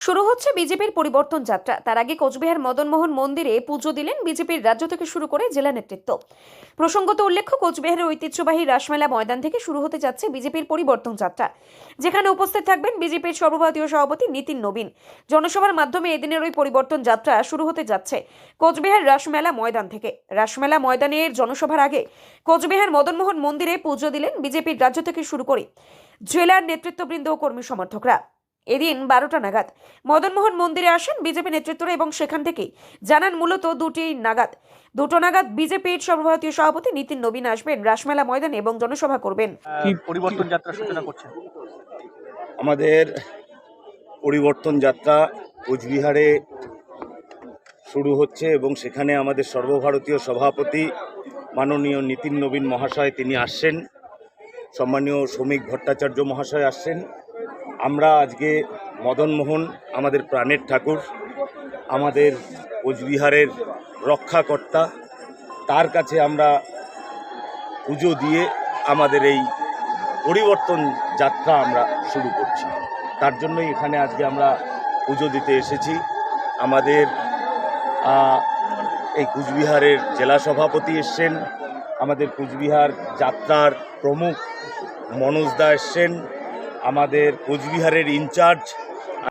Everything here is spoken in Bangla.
শুরু হচ্ছে বিজেপির পরিবর্তন যাত্রা। তার আগে কোচবিহার মদনমোহন মন্দিরে পুজো দিলেন বিজেপির রাজ্য থেকে শুরু করে জেলা নেতৃত্ব। প্রসঙ্গত উল্লেখ্য, কোচবিহারের ঐতিহ্যবাহী রাসমেলা ময়দান থেকে শুরু হতে যাচ্ছে বিজেপির পরিবর্তন যাত্রা, যেখানে উপস্থিত থাকবেন বিজেপির সর্বভারতীয় সভাপতি নীতিন নবীন। জনসভার মাধ্যমে এদিনের ওই পরিবর্তন যাত্রা শুরু হতে যাচ্ছে কোচবিহার রাসমেলা ময়দান থেকে। রাসমেলা ময়দানের জনসভার আগে কোচবিহার মদনমোহন মন্দিরে পুজো দিলেন বিজেপির রাজ্য থেকে শুরু করে জেলার নেতৃত্ববৃন্দ ও কর্মী সমর্থকরা। এদিন 12টা নাগাদ মদনমোহন মন্দিরে আসেন বিজেপি নেতৃত্বরা এবং সেখান থেকেই জানান মূলত দুটো নাগাদ বিজেপির সর্বভারতীয় সভাপতি নীতিন নবীন আসবেন রাসমেলা ময়দানে এবং জনসভা করবেন। কি পরিবর্তন যাত্রা সূচনা করছেন? আমাদের পরিবর্তন যাত্রা কোচবিহারে শুরু হচ্ছে এবং সেখানে আমাদের সর্বভারতীয় সভাপতি মাননীয় নীতিন নবীন মহাশয় তিনি আসছেন, সম্মানীয় শ্রমিক ভট্টাচার্য মহাশয় আসছেন। আমরা আজকে মদনমোহন, আমাদের প্রাণের ঠাকুর, আমাদের কোচবিহারের রক্ষাকর্তা, তার কাছে আমরা পুজো দিয়ে আমাদের এই পরিবর্তন যাত্রা আমরা শুরু করছি। তার জন্যই এখানে আজকে আমরা পুজো দিতে এসেছি। আমাদের এই কুচবিহারের জেলা সভাপতি এসছেন, আমাদের কুচবিহার যাত্রার প্রমুখ মনোজ দা এসছেন, আমাদের কোচবিহারের ইনচার্জ